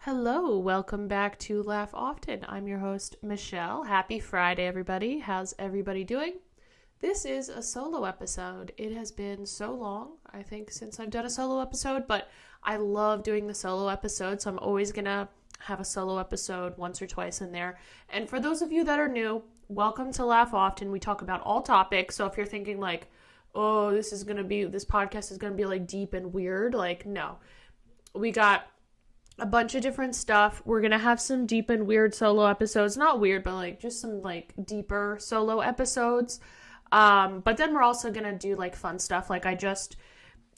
Hello, welcome back to Laugh Often. I'm your host, Michele. Happy Friday, everybody. How's everybody doing? This is a solo episode. It has been so long, I think, since I've done a solo episode, but I love doing the solo episode, so I'm always going to have a solo episode once or twice in there. And for those of you that are new, welcome to Laugh Often. We talk about all topics, so if you're thinking like, oh, this podcast is going to be like deep and weird, like, no. We got a bunch of different stuff. We're gonna have some deep and weird solo episodes. Not weird, but like just some like deeper solo episodes. But then we're also gonna do like fun stuff. Like I just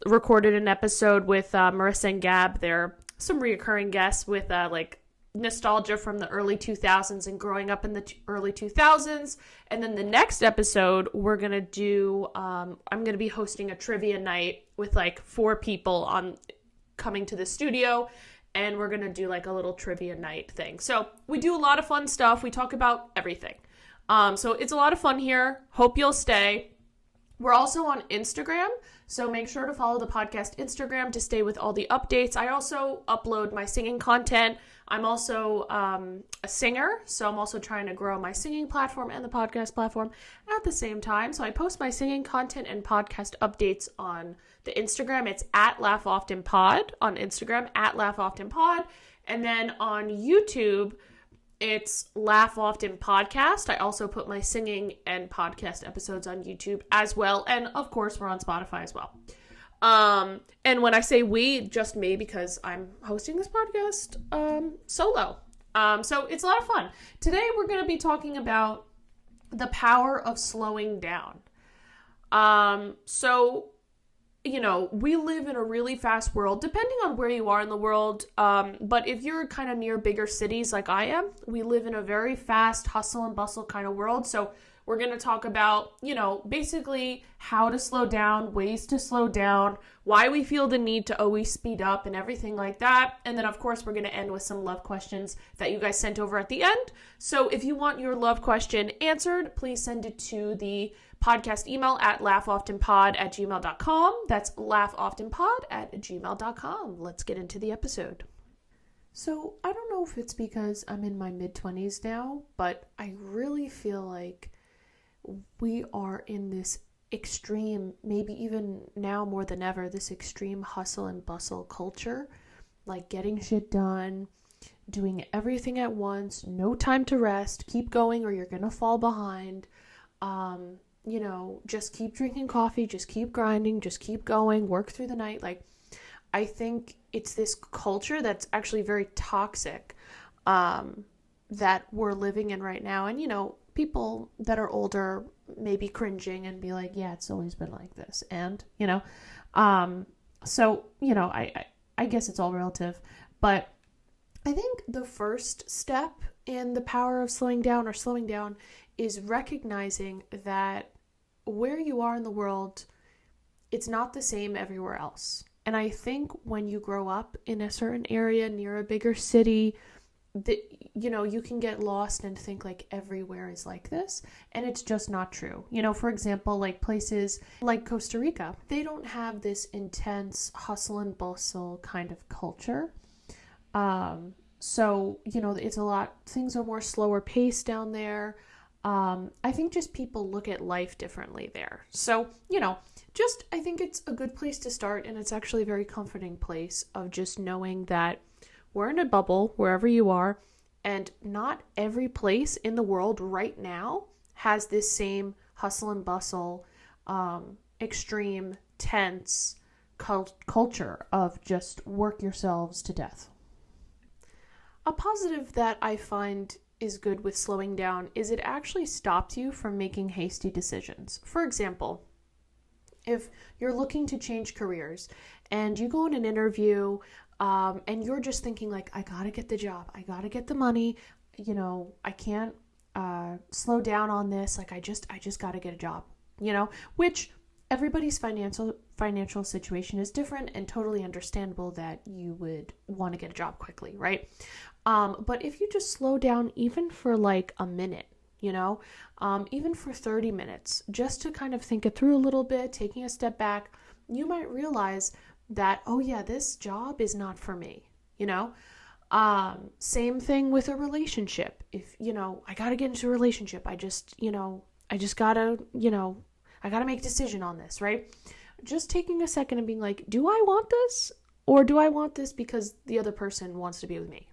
recorded an episode with Marissa and Gab. They're some reoccurring guests with like nostalgia from the early 2000s and growing up in the early 2000s. And then the next episode we're gonna do I'm gonna be hosting a trivia night with like 4 people on coming to the studio, and we're going to do like a little trivia night thing. So we do a lot of fun stuff. We talk about everything. So it's a lot of fun here. Hope you'll stay. We're also on Instagram, so make sure to follow the podcast Instagram to stay with all the updates. I also upload my singing content. I'm also a singer, so I'm also trying to grow my singing platform and the podcast platform at the same time. So I post my singing content and podcast updates on the Instagram. It's at laughoftenpod on Instagram, at laughoftenpod. And then on YouTube, it's Laugh Often Podcast. I also put my singing and podcast episodes on YouTube as well. And of course, we're on Spotify as well. And when I say we, just me, because I'm hosting this podcast solo. So it's a lot of fun. Today, we're going to be talking about the power of slowing down. You know, we live in a really fast world, depending on where you are in the world. But if you're kind of near bigger cities like I am, we live in a very fast hustle and bustle kind of world. So we're going to talk about, you know, basically how to slow down, ways to slow down, why we feel the need to always speed up and everything like that. And then, of course, we're going to end with some love questions that you guys sent over at the end. So if you want your love question answered, please send it to the podcast email at laughoftenpod@gmail.com. That's laughoftenpod@gmail.com. Let's get into the episode. So I don't know if it's because I'm in my mid-20s now, but I really feel like we are in this extreme, maybe even now more than ever, this extreme hustle and bustle culture, like getting shit done, doing everything at once, no time to rest, keep going or you're gonna fall behind. You know, just keep drinking coffee, just keep grinding, just keep going, work through the night. Like, I think it's this culture that's actually very toxic, that we're living in right now. And, you know, people that are older may be cringing and be like, yeah, it's always been like this. And, you know, so, you know, I guess it's all relative, but I think the first step in the power of slowing down is recognizing that where you are in the world, it's not the same everywhere else. And I think when you grow up in a certain area near a bigger city, that, you know, you can get lost and think like everywhere is like this, and it's just not true. You know, for example, like places like Costa Rica, they don't have this intense hustle and bustle kind of culture. So, you know, it's things are more slower paced down there. I think just people look at life differently there. So, you know, I think it's a good place to start, and it's actually a very comforting place of just knowing that we're in a bubble wherever you are, and not every place in the world right now has this same hustle and bustle, extreme, tense culture of just work yourselves to death. A positive that I find is good with slowing down is it actually stops you from making hasty decisions. For example, if you're looking to change careers and you go in an interview and you're just thinking like, I gotta get the job, I gotta get the money, you know, I can't slow down on this, like I just gotta get a job, you know, which everybody's financial situation is different, and totally understandable that you would want to get a job quickly, right? But if you just slow down even for like a minute, you know, even for 30 minutes, just to kind of think it through a little bit, taking a step back, you might realize that, oh yeah, this job is not for me, you know? Same thing with a relationship. If, I got to get into a relationship. I just gotta, I gotta make a decision on this, right? Just taking a second and being like, do I want this? Or do I want this because the other person wants to be with me?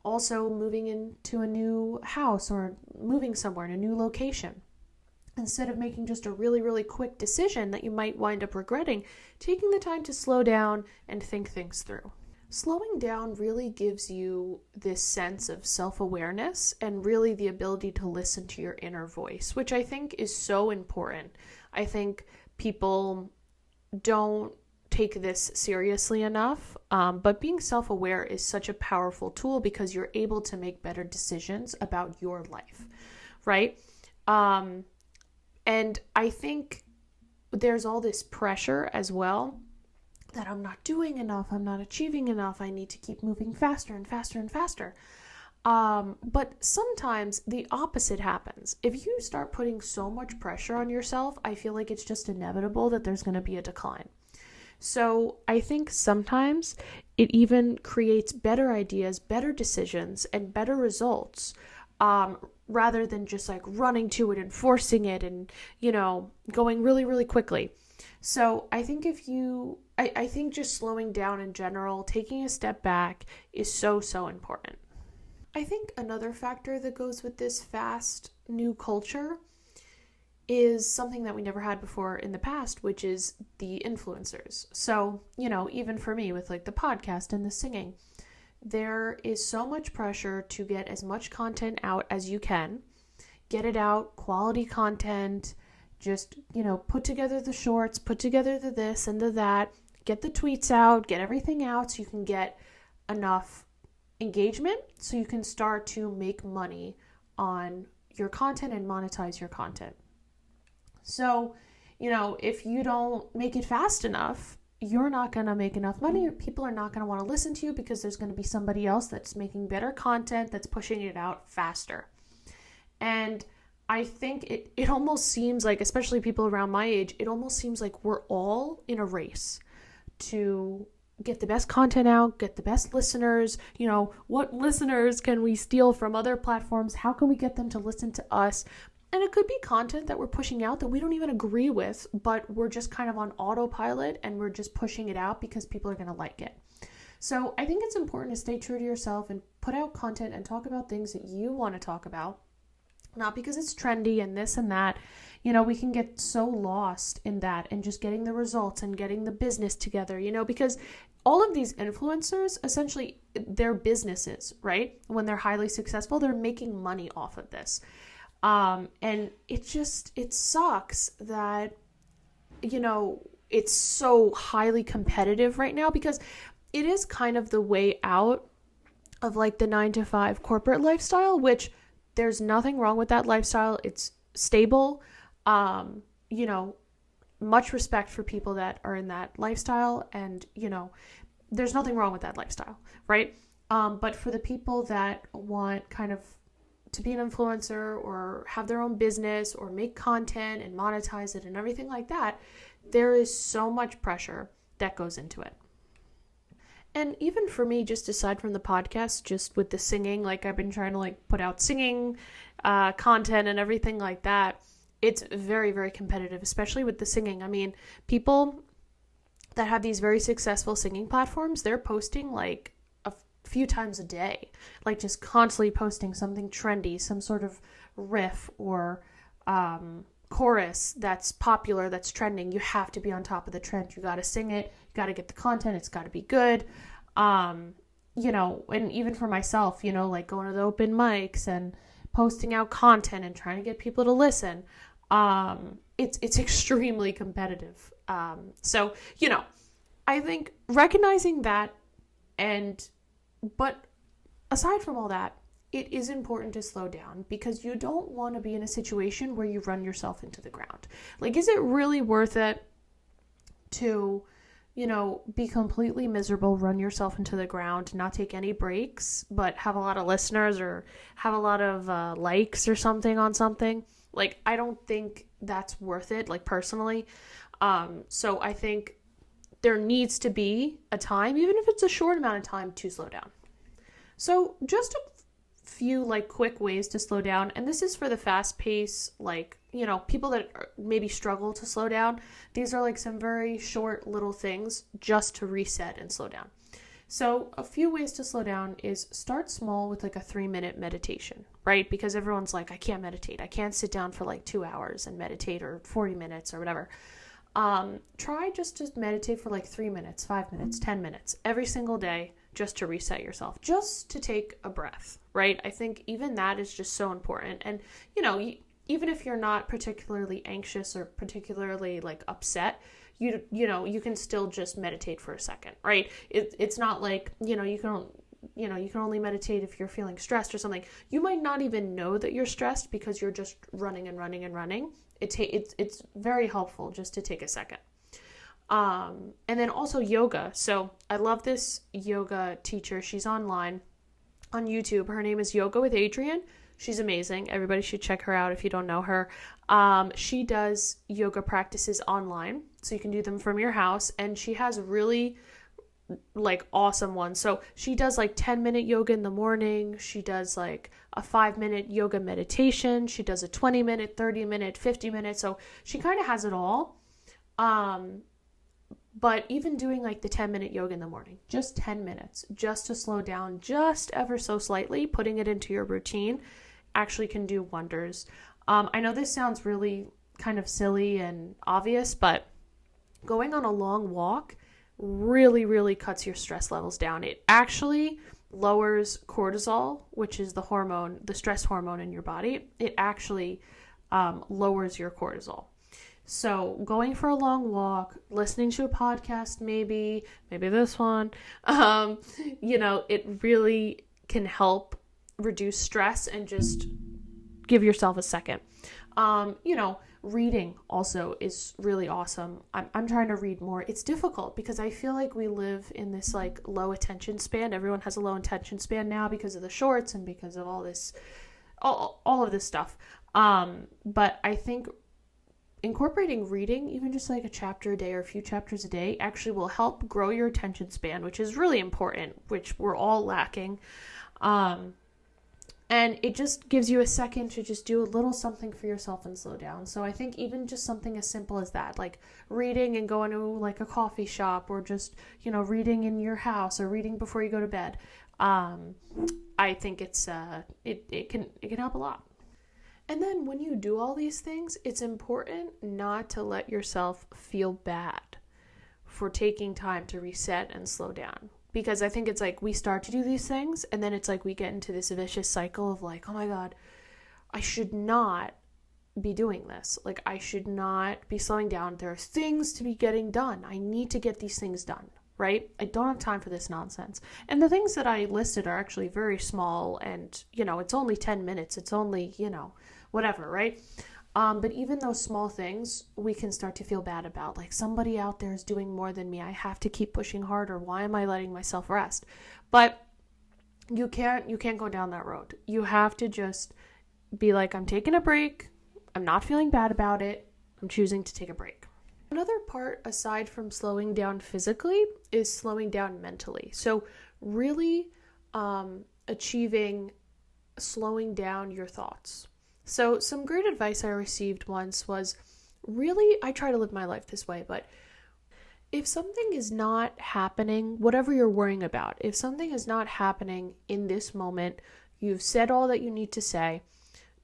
Also moving into a new house or moving somewhere in a new location. Instead of making just a really, really quick decision that you might wind up regretting, taking the time to slow down and think things through. Slowing down really gives you this sense of self-awareness and really the ability to listen to your inner voice, which I think is so important. I think people don't take this seriously enough, but being self-aware is such a powerful tool because you're able to make better decisions about your life, right? And I think there's all this pressure as well that I'm not doing enough, I'm not achieving enough, I need to keep moving faster and faster and faster. But sometimes the opposite happens. If you start putting so much pressure on yourself, I feel like it's just inevitable that there's going to be a decline. So I think sometimes it even creates better ideas, better decisions, and better results, rather than just like running to it and forcing it and, going really, really quickly. So I think I think just slowing down in general, taking a step back is so, so important. I think another factor that goes with this fast new culture is something that we never had before in the past, which is the influencers. So, even for me with like the podcast and the singing, there is so much pressure to get as much content out as you can, get it out, quality content, just, put together the shorts, put together the this and the that, get the tweets out, get everything out so you can get enough engagement so you can start to make money on your content and monetize your content. So, if you don't make it fast enough, you're not going to make enough money. People are not going to want to listen to you because there's going to be somebody else that's making better content, that's pushing it out faster. And I think it almost seems like, especially people around my age, it almost seems like we're all in a race to get the best content out, get the best listeners. What listeners can we steal from other platforms? How can we get them to listen to us? And it could be content that we're pushing out that we don't even agree with, but we're just kind of on autopilot and we're just pushing it out because people are going to like it. So I think it's important to stay true to yourself and put out content and talk about things that you want to talk about, not because it's trendy and this and that. We can get so lost in that and just getting the results and getting the business together, because all of these influencers, essentially, they're businesses, right? When they're highly successful, they're making money off of this. And it sucks that, it's so highly competitive right now because it is kind of the way out of like the 9-to-5 corporate lifestyle, which there's nothing wrong with that lifestyle. It's stable. Much respect for people that are in that lifestyle and, there's nothing wrong with that lifestyle, right? But for the people that want kind of to be an influencer or have their own business or make content and monetize it and everything like that, there is so much pressure that goes into it. And even for me, just aside from the podcast, just with the singing, like I've been trying to like put out singing content and everything like that, it's very, very competitive, especially with the singing. I mean, people that have these very successful singing platforms, they're posting like few times a day, like just constantly posting something trendy, some sort of riff or chorus that's popular, that's trending. You have to be on top of the trend. You got to sing it. You got to get the content. It's got to be good. And even for myself, like going to the open mics and posting out content and trying to get people to listen. It's extremely competitive. So, I think recognizing that but aside from all that, it is important to slow down because you don't want to be in a situation where you run yourself into the ground. Like, is it really worth it to, be completely miserable, run yourself into the ground, not take any breaks, but have a lot of listeners or have a lot of likes or something on something? Like, I don't think that's worth it, like, personally. So I think there needs to be a time, even if it's a short amount of time, to slow down. So just a few like quick ways to slow down, and this is for the fast pace, like, people that maybe struggle to slow down. These are like some very short little things just to reset and slow down. So a few ways to slow down is start small with like a 3-minute meditation, right? Because everyone's like, I can't meditate. I can't sit down for like 2 hours and meditate, or 40 minutes or whatever. Try just to meditate for like 3 minutes, 5 minutes, 10 minutes every single day, just to reset yourself, just to take a breath, right? I think even that is just so important. And, even if you're not particularly anxious or particularly like upset, you can still just meditate for a second, right? It's not like, you can only meditate if you're feeling stressed or something. You might not even know that you're stressed because you're just running and running and running. It's very helpful just to take a second. And then also yoga. So I love this yoga teacher. She's online on YouTube. Her name is Yoga with Adriene. She's amazing. Everybody should check her out if you don't know her. She does yoga practices online, so you can do them from your house, and she has really like awesome ones. So she does like 10-minute yoga in the morning. She does like a 5-minute yoga meditation. She does a 20-minute, 30-minute, 50-minute. So she kind of has it all. But even doing like the 10-minute yoga in the morning, just 10 minutes, just to slow down just ever so slightly, putting it into your routine actually can do wonders. I know this sounds really kind of silly and obvious, but going on a long walk really, really cuts your stress levels down. It actually lowers cortisol, which is the stress hormone in your body. It actually lowers your cortisol. So going for a long walk, listening to a podcast, maybe this one, it really can help reduce stress and just give yourself a second. Reading also is really awesome. I'm trying to read more. It's difficult because I feel like we live in this like low attention span. Everyone has a low attention span now because of the shorts and because of all of this stuff. But I think incorporating reading, even just like a chapter a day or a few chapters a day, actually will help grow your attention span, which is really important, which we're all lacking. And it just gives you a second to just do a little something for yourself and slow down. So I think even just something as simple as that, like reading and going to like a coffee shop, or just, reading in your house, or reading before you go to bed. I think it can help a lot. And then when you do all these things, it's important not to let yourself feel bad for taking time to reset and slow down. Because I think it's like we start to do these things, and then it's like we get into this vicious cycle of like, oh my God, I should not be doing this. Like, I should not be slowing down. There are things to be getting done. I need to get these things done, right? I don't have time for this nonsense. And the things that I listed are actually very small, and, it's only 10 minutes. It's only, whatever, right? But even those small things, we can start to feel bad about. Like, somebody out there is doing more than me. I have to keep pushing harder. Why am I letting myself rest? But you can't go down that road. You have to just be like, I'm taking a break. I'm not feeling bad about it. I'm choosing to take a break. Another part, aside from slowing down physically, is slowing down mentally. So really achieving slowing down your thoughts. So some great advice I received once was, really, I try to live my life this way, but if something is not happening, whatever you're worrying about, if something is not happening in this moment, you've said all that you need to say,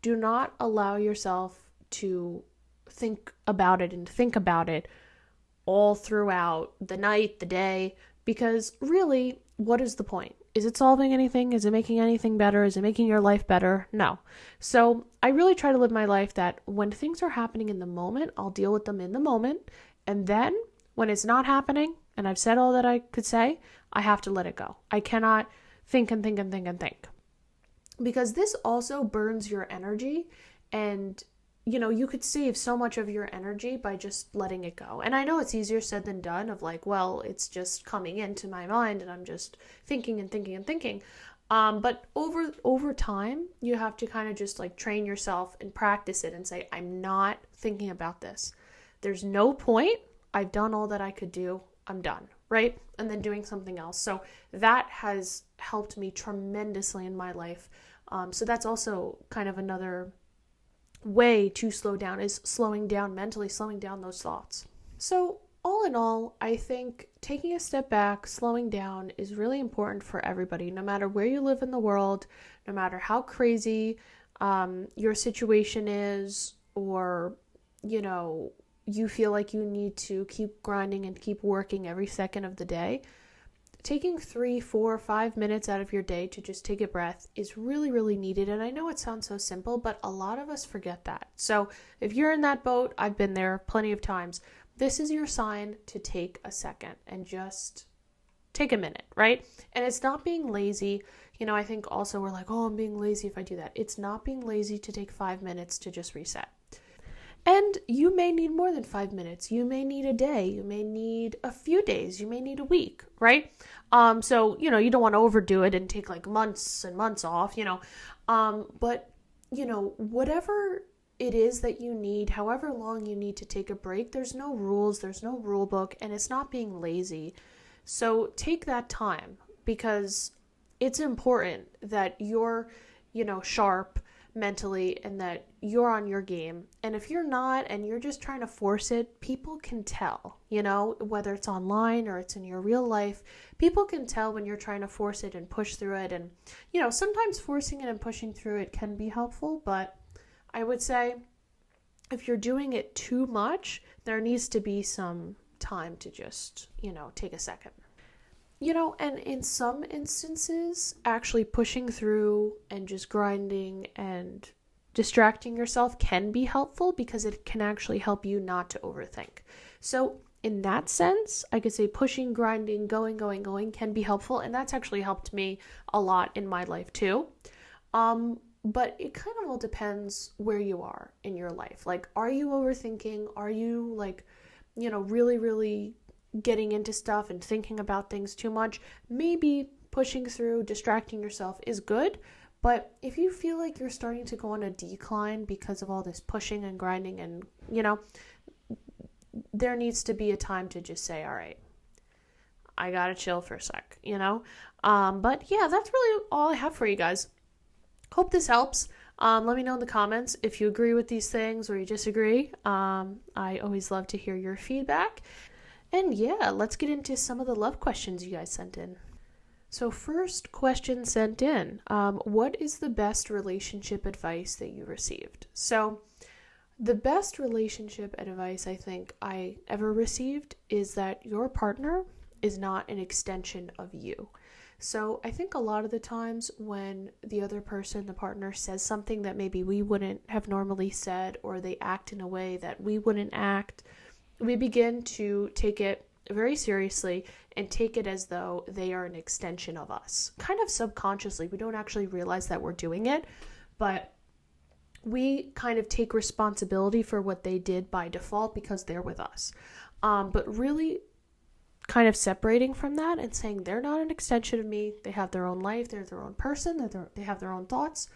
do not allow yourself to think about it all throughout the night, the day, because really, what is the point? Is it solving anything? Is it making anything better? Is it making your life better? No. So I really try to live my life that when things are happening in the moment, I'll deal with them in the moment. And then when it's not happening and I've said all that I could say, I have to let it go. I cannot think and think and think and think. Because this also burns your energy, and you could save so much of your energy by just letting it go. And I know it's easier said than done, of like, well, it's just coming into my mind and I'm just thinking and thinking and thinking. But over time, you have to kind of just like train yourself and practice it and say, I'm not thinking about this. There's no point. I've done all that I could do. I'm done, right? And then doing something else. So that has helped me tremendously in my life. So that's also kind of another way to slow down, is slowing down mentally, slowing down those thoughts. So all in all, I think taking a step back, slowing down is really important for everybody, no matter where you live in the world, no matter how crazy your situation is, or, you feel like you need to keep grinding and keep working every second of the day. Taking 3, 4, 5 minutes out of your day to just take a breath is really, really needed. And I know it sounds so simple, but a lot of us forget that. So if you're in that boat, I've been there plenty of times. This is your sign to take a second and just take a minute, right? And it's not being lazy. I think also we're like, oh, I'm being lazy if I do that. It's not being lazy to take 5 minutes to just reset. And you may need more than 5 minutes. You may need a day. You may need a few days. You may need a week, right? So, you don't want to overdo it and take like months and months off, but, whatever it is that you need, however long you need to take a break, there's no rules, there's no rule book, and it's not being lazy. So take that time, because it's important that you're, sharp mentally and that you're on your game. And if you're not and you're just trying to force it, people can tell, whether it's online or it's in your real life, people can tell when you're trying to force it and push through it. And, sometimes forcing it and pushing through it can be helpful, but I would say if you're doing it too much, there needs to be some time to just, take a second. And in some instances, actually pushing through and just grinding and distracting yourself can be helpful, because it can actually help you not to overthink. So in that sense, I could say pushing, grinding, going can be helpful. And that's actually helped me a lot in my life too. But it kind of all depends where you are in your life. Like, are you overthinking? Are you really, really getting into stuff and thinking about things too much? Maybe pushing through, distracting yourself is good. But if you feel like you're starting to go on a decline because of all this pushing and grinding and, there needs to be a time to just say, all right, I gotta chill for a sec, But yeah, that's really all I have for you guys. Hope this helps. Let me know in the comments if you agree with these things or you disagree. I always love to hear your feedback. And yeah, let's get into some of the love questions you guys sent in. So first question sent in, what is the best relationship advice that you received? So the best relationship advice I think I ever received is that your partner is not an extension of you. So I think a lot of the times when the other person, the partner, says something that maybe we wouldn't have normally said, or they act in a way that we wouldn't act, we begin to take it very seriously and take it as though they are an extension of us. Kind of subconsciously, we don't actually realize that we're doing it, but we kind of take responsibility for what they did by default because they're with us. But really kind of separating from that and saying they're not an extension of me. They have their own life. They're their own person. They have their own thoughts.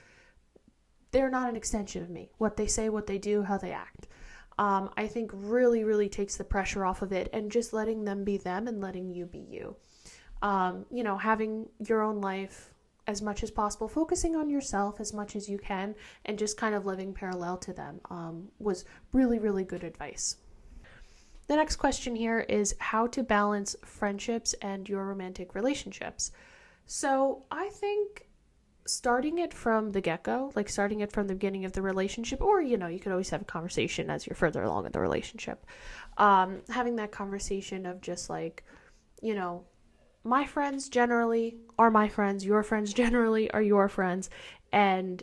They're not an extension of me. What they say, what they do, how they act. I think really, really takes the pressure off of it, and just letting them be them and letting you be you. Having your own life as much as possible, focusing on yourself as much as you can, and just kind of living parallel to them was really, really good advice. The next question here is how to balance friendships and your romantic relationships. So I think starting it from the get-go, like starting it from the beginning of the relationship, or, you could always have a conversation as you're further along in the relationship. Having that conversation of just like, my friends generally are my friends, your friends generally are your friends. And,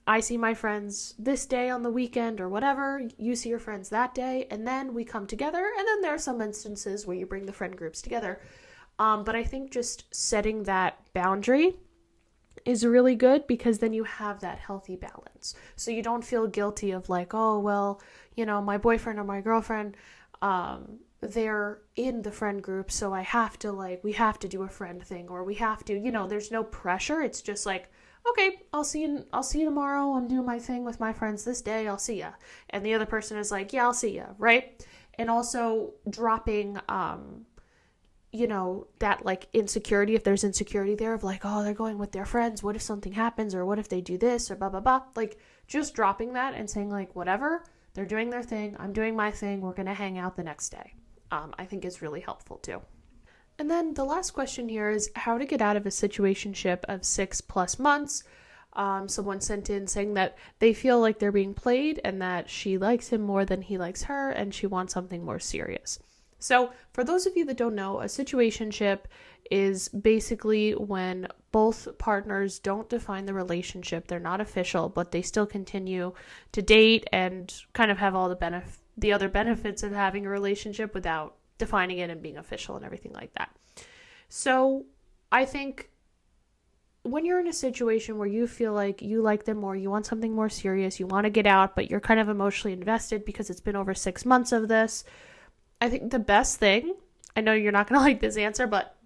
I see my friends this day on the weekend or whatever, you see your friends that day, and then we come together, and then there are some instances where you bring the friend groups together. But I think just setting that boundary is really good, because then you have that healthy balance. So you don't feel guilty of like, oh, well, my boyfriend or my girlfriend, they're in the friend group, so we have to do a friend thing, or we have to, there's no pressure. It's just like, okay, I'll see you tomorrow. I'm doing my thing with my friends this day. I'll see ya. And the other person is like, yeah, I'll see ya, right? And also dropping, that like insecurity, if there's insecurity there of like, oh, they're going with their friends, what if something happens, or what if they do this, or blah, blah, blah. Like just dropping that and saying like, whatever, they're doing their thing, I'm doing my thing, we're going to hang out the next day. I think is really helpful too. And then the last question here is how to get out of a situationship of 6+ months. Someone sent in saying that they feel like they're being played and that she likes him more than he likes her and she wants something more serious. So for those of you that don't know, a situationship is basically when both partners don't define the relationship. They're not official, but they still continue to date and kind of have all the other benefits of having a relationship without defining it and being official and everything like that. So I think when you're in a situation where you feel like you like them more, you want something more serious, you want to get out, but you're kind of emotionally invested because it's been over 6 months of this, I think the best thing, I know you're not going to like this answer, but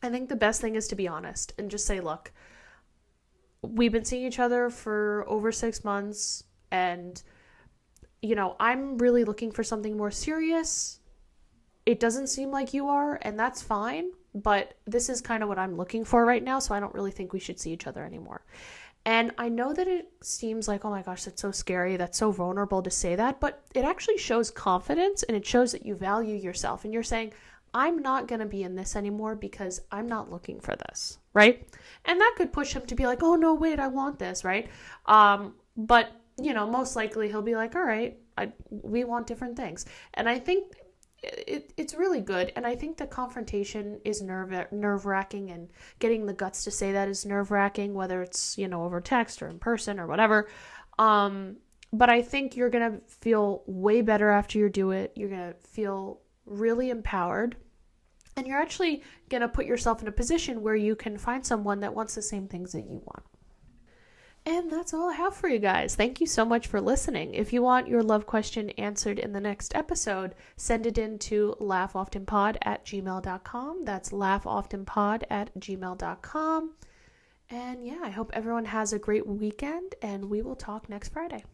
I think the best thing is to be honest and just say, look, we've been seeing each other for over 6 months and, I'm really looking for something more serious. It doesn't seem like you are, and that's fine, but this is kind of what I'm looking for right now, so I don't really think we should see each other anymore. And I know that it seems like, oh my gosh, that's so scary, that's so vulnerable to say that, but it actually shows confidence and it shows that you value yourself and you're saying, I'm not going to be in this anymore because I'm not looking for this, right? And that could push him to be like, oh no, wait, I want this, right? But, most likely he'll be like, all right, we want different things. And I think it's really good. And I think the confrontation is nerve-wracking, and getting the guts to say that is nerve-wracking, whether it's, over text or in person or whatever. But I think you're going to feel way better after you do it. You're going to feel really empowered, and you're actually going to put yourself in a position where you can find someone that wants the same things that you want. And that's all I have for you guys. Thank you so much for listening. If you want your love question answered in the next episode, send it in to laughoftenpod@gmail.com. That's laughoftenpod@gmail.com. And yeah, I hope everyone has a great weekend, and we will talk next Friday.